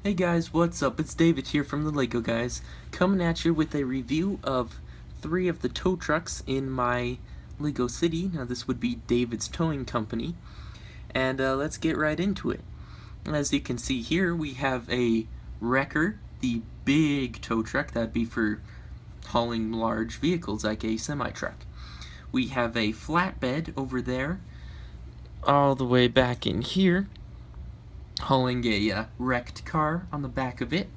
Hey guys, what's up? It's David here from the Lego Guys, coming at you with a review of 3 of the tow trucks in my Lego City. Now this would be David's Towing Company, and let's get right into it. As you can see here, we have a Wrecker, the big tow truck. That'd be for hauling large vehicles like a semi-truck. We have a Flatbed over there, all the way back in here, hauling a wrecked car on the back of it.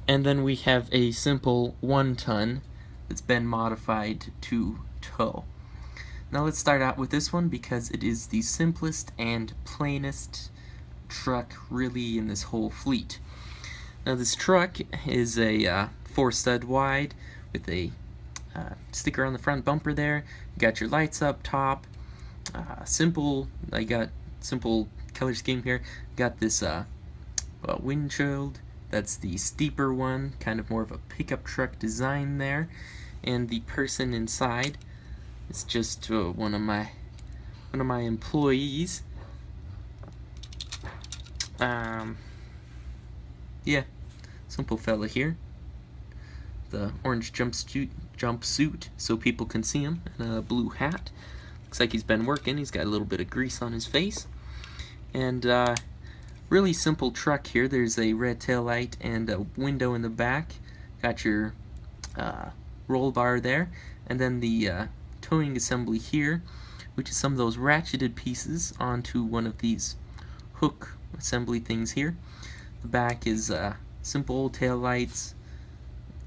And then we have a simple 1-ton that's been modified to tow. Now let's start out with this one because it is the simplest and plainest truck really in this whole fleet. Now this truck is a 4-stud wide with a sticker on the front bumper there. You got your lights up top. I got simple color scheme here. Got this windshield. That's the steeper one, kind of more of a pickup truck design there. And the person inside is just one of my employees. Yeah, simple fella here. The orange jumpsuit so people can see him, and a blue hat. Looks like he's been working. He's got a little bit of grease on his face. And really simple truck here. There's a red tail light and a window in the back. Got your roll bar there, and then the towing assembly here, which is some of those ratcheted pieces onto one of these hook assembly things here. The back is simple tail lights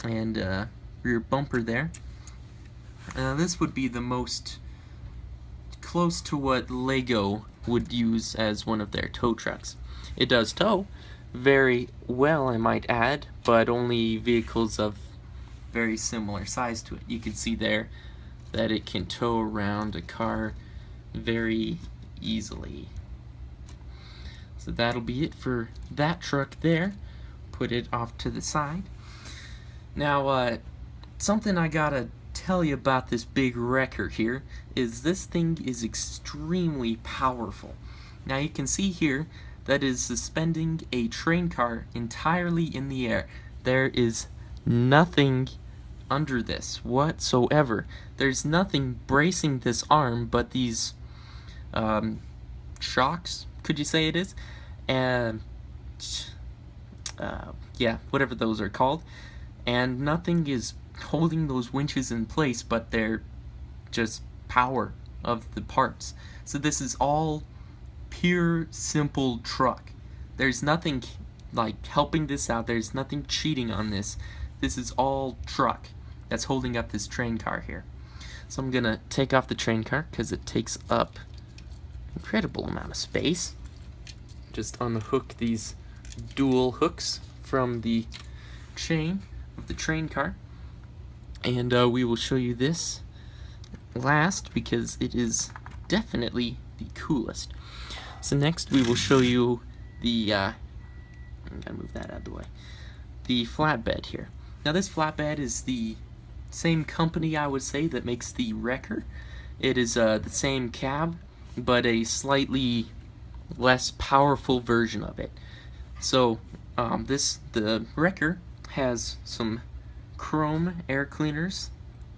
and rear bumper there. This would be the most close to what Lego would use as one of their tow trucks. It does tow very well, I might add, but only vehicles of very similar size to it. You can see there that it can tow around a car very easily. So that'll be it for that truck there. Put it off to the side. Now, something I gotta tell you about this big Wrecker here is this thing is extremely powerful. Now you can see here that is suspending a train car entirely in the air. There is nothing under this whatsoever. There's nothing bracing this arm but these shocks, could you say it is? And yeah, whatever those are called. And nothing is holding those winches in place, but they're just power of the parts. So this is all pure simple truck. There's nothing like helping this out. There's nothing cheating on this. This is all truck that's holding up this train car here. So I'm gonna take off the train car because it takes up an incredible amount of space. Just unhook these dual hooks from the chain of the train car, and we will show you this last because it is definitely the coolest. So next we will show you the I'm gonna move that out of the way, the Flatbed here. Now this Flatbed is the same company, I would say, that makes the Wrecker. It is the same cab but a slightly less powerful version of it. So the Wrecker has some chrome air cleaners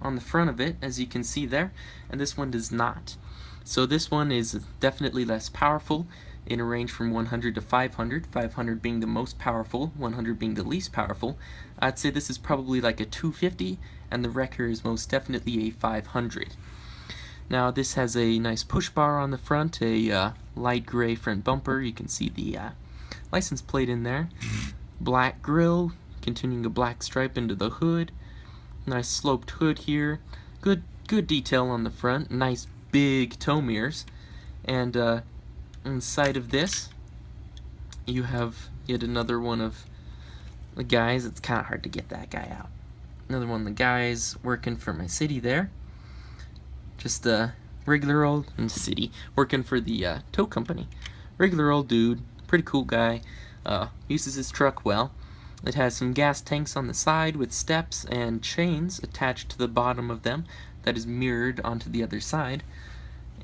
on the front of it, as you can see there, and this one does not. So this one is definitely less powerful, in a range from 100 to 500, 500 being the most powerful, 100 being the least powerful. I'd say this is probably like a 250, and the Wrecker is most definitely a 500. Now this has a nice push bar on the front, a light gray front bumper. You can see the license plate in there. Black grille, continuing a black stripe into the hood. Nice sloped hood here. Good detail on the front. Nice big tow mirrors. And inside of this, you have yet another one of the guys. It's kind of hard to get that guy out. Another one of the guys working for my city there. Just a regular old city working for the tow company. Regular old dude, pretty cool guy. Uses his truck well. It has some gas tanks on the side with steps and chains attached to the bottom of them that is mirrored onto the other side.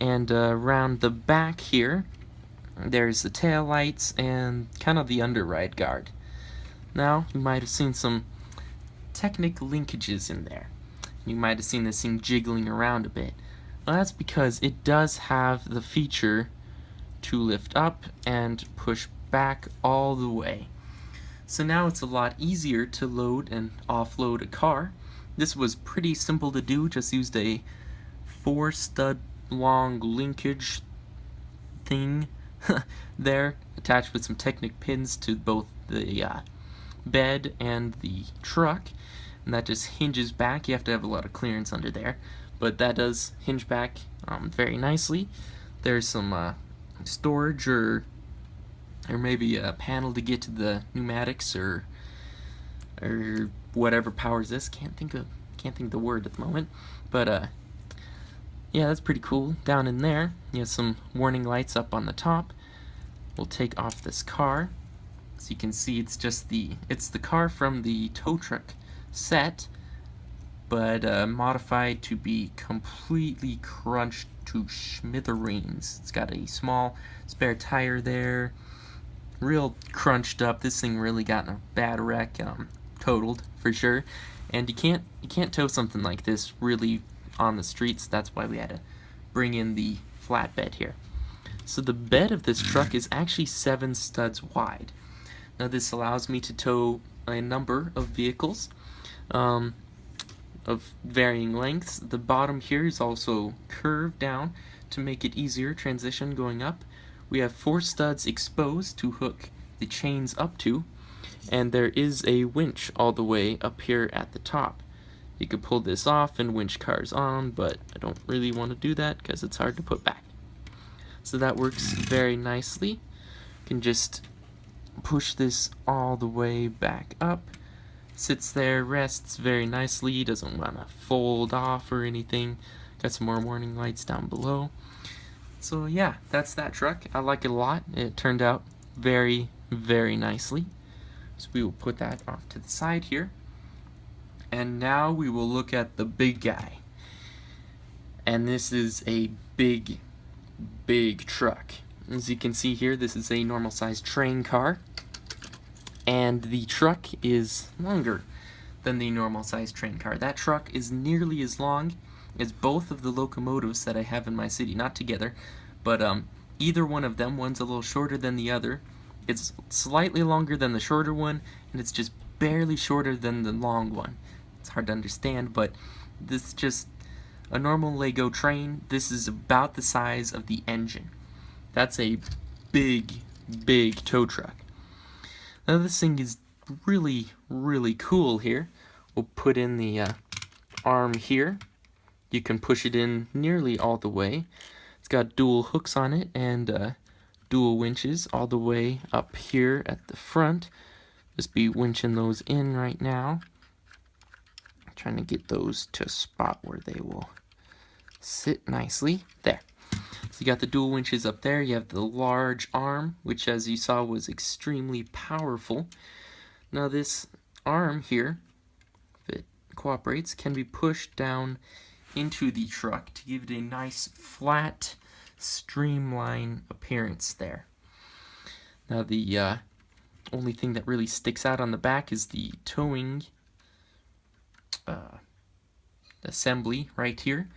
And around the back here, there's the tail lights and kind of the underride guard. Now, you might have seen some Technic linkages in there. You might have seen this thing jiggling around a bit. Well, that's because it does have the feature to lift up and push back all the way. So now it's a lot easier to load and offload a car. This was pretty simple to do, just used a 4-stud long linkage thing there, attached with some Technic pins to both the bed and the truck, and that just hinges back. You have to have a lot of clearance under there, but that does hinge back very nicely. There's some storage or maybe a panel to get to the pneumatics or whatever powers this. Can't think of the word at the moment, but yeah, that's pretty cool. Down in there, you have some warning lights up on the top. We'll take off this car. So you can see it's the car from the tow truck set, but modified to be completely crunched to smithereens. It's got a small spare tire there, real crunched up. This thing really got in a bad wreck, totaled for sure. And you can't tow something like this really on the streets. That's why we had to bring in the flatbed here. So the bed of this truck is actually 7 studs wide. Now this allows me to tow a number of vehicles of varying lengths. The bottom here is also curved down to make it easier transition going up. We have 4 studs exposed to hook the chains up to, and there is a winch all the way up here at the top. You could pull this off and winch cars on, but I don't really want to do that because it's hard to put back. So that works very nicely. You can just push this all the way back up. Sits there, rests very nicely, doesn't want to fold off or anything. Got some more warning lights down below. So yeah, that's that truck. I like it a lot. It turned out very, very nicely. So we will put that off to the side here. And now we will look at the big guy. And this is a big, big truck. As you can see here, this is a normal sized train car. And the truck is longer than the normal sized train car. That truck is nearly as long as both of the locomotives that I have in my city. Not together, but either one of them. One's a little shorter than the other. It's slightly longer than the shorter one, and it's just barely shorter than the long one. It's hard to understand, but this is just a normal Lego train. This is about the size of the engine. That's a big, big tow truck. Now this thing is really, really cool here. We'll put in the arm here. You can push it in nearly all the way. It's got dual hooks on it and dual winches all the way up here at the front. Just be winching those in right now. Trying to get those to a spot where they will sit nicely. There. So you got the dual winches up there. You have the large arm, which as you saw was extremely powerful. Now this arm here, if it cooperates, can be pushed down into the truck to give it a nice flat, streamline appearance there. Now the only thing that really sticks out on the back is the towing assembly right here.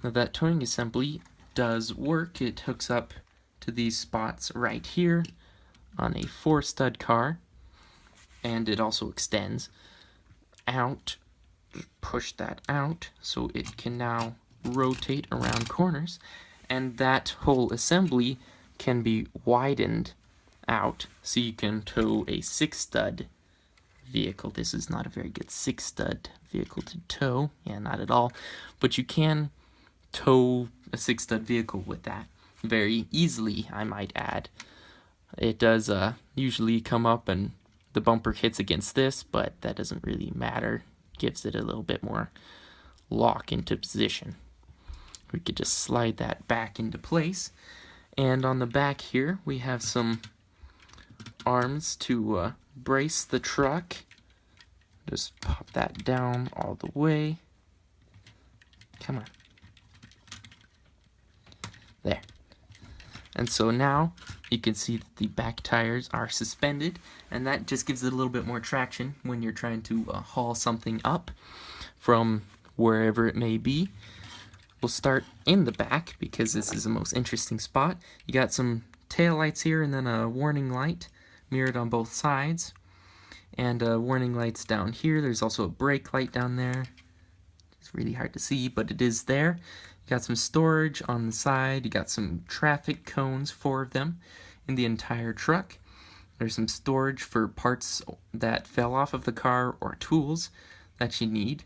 Now that towing assembly does work. It hooks up to these spots right here on a 4-stud car, and it also extends out. Push that out so it can now rotate around corners, and that whole assembly can be widened out so you can tow a 6-stud vehicle. This is not a very good 6-stud vehicle to tow, not at all, but you can tow a 6-stud vehicle with that very easily, I might add. It does usually come up and the bumper hits against this, but that doesn't really matter. Gives it a little bit more lock into position. We could just slide that back into place, and on the back here we have some arms to brace the truck. Just pop that down all the way. Come on. There. And so now you can see that the back tires are suspended, and that just gives it a little bit more traction when you're trying to haul something up from wherever it may be. We'll start in the back because this is the most interesting spot. You got some tail lights here and then a warning light mirrored on both sides, and warning lights down here. There's also a brake light down there. It's really hard to see, but it is there. You got some storage on the side. You got some traffic cones, 4 of them, in the entire truck. There's some storage for parts that fell off of the car or tools that you need.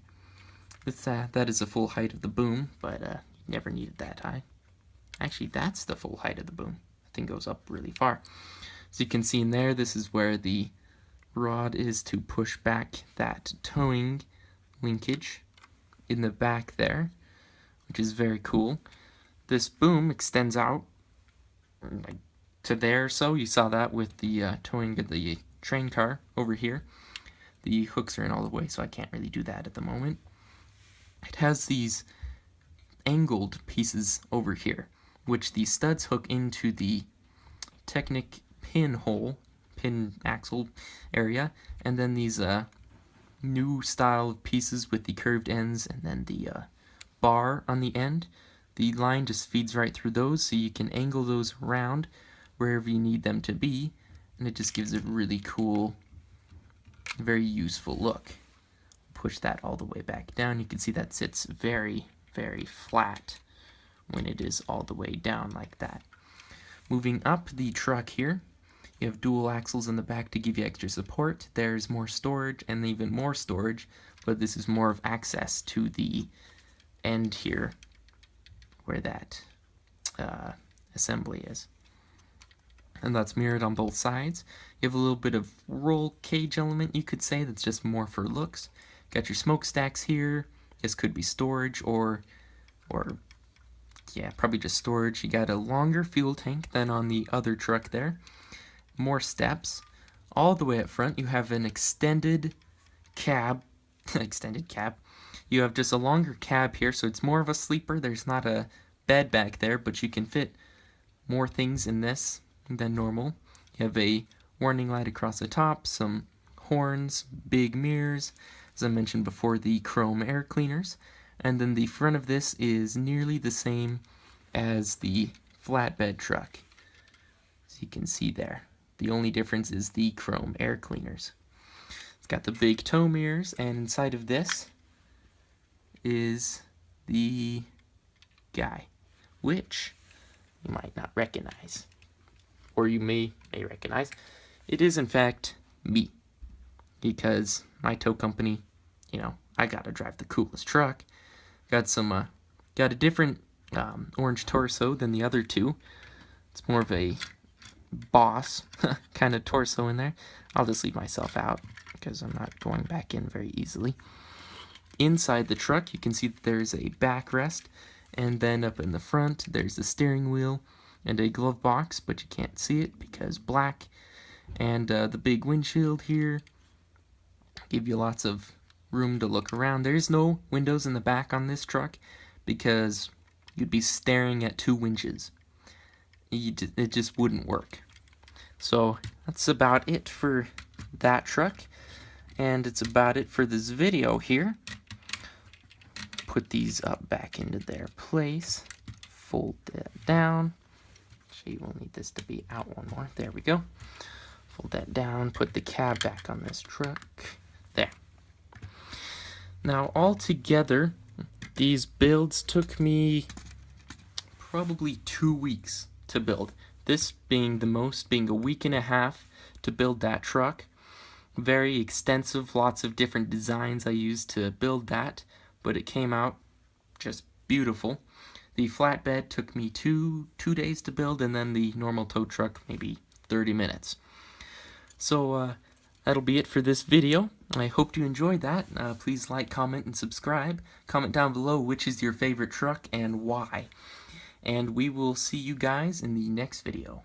That is the full height of the boom, but you never needed that high. Actually, that's the full height of the boom. The thing goes up really far. So you can see in there, this is where the rod is to push back that towing linkage in the back there, which is very cool. This boom extends out like to there, so you saw that with the towing of the train car over here. The hooks are in all the way, so I can't really do that at the moment. It has these angled pieces over here, which the studs hook into the Technic pin axle area, and then these new style pieces with the curved ends and then the bar on the end. The line just feeds right through those, so you can angle those around wherever you need them to be, and it just gives it a really cool, very useful look. Push that all the way back down. You can see that sits very, very flat when it is all the way down like that. Moving up the truck here, you have dual axles in the back to give you extra support. There's more storage and even more storage, but this is more of access to the end here where that assembly is. And that's mirrored on both sides. You have a little bit of roll cage element, you could say, that's just more for looks. Got your smokestacks here. This could be storage or yeah, probably just storage. You got a longer fuel tank than on the other truck there. More steps. All the way up front, you have an extended cab. Extended cab. You have just a longer cab here, so it's more of a sleeper. There's not a bed back there, but you can fit more things in this than normal. You have a warning light across the top, some horns, big mirrors, as I mentioned before, the chrome air cleaners, and then the front of this is nearly the same as the flatbed truck, as you can see there. The only difference is the chrome air cleaners. It's got the big tow mirrors, and inside of this is the guy, which you might not recognize, or you may recognize. It is in fact me, because my tow company, you know, I gotta drive the coolest truck. Got a different orange torso than the other two. It's more of a boss kind of torso in there. I'll just leave myself out because I'm not going back in very easily. Inside the truck, you can see that there's a backrest, and then up in the front, there's the steering wheel and a glove box, but you can't see it because black. And the big windshield here. Give you lots of room to look around. There's no windows in the back on this truck because you'd be staring at 2 winches. It just wouldn't work. So that's about it for that truck, and it's about it for this video here. Put these up back into their place. Fold that down. Actually, we'll need this to be out one more. There we go. Fold that down. Put the cab back on this truck. There. Now, all together, these builds took me probably 2 weeks to build. This being the most, being a week and a half to build that truck. Very extensive, lots of different designs I used to build that, but it came out just beautiful. The flatbed took me two days to build, and then the normal tow truck maybe 30 minutes. So that'll be it for this video. I hope you enjoyed that. Please like, comment, and subscribe. Comment down below which is your favorite truck and why. And we will see you guys in the next video.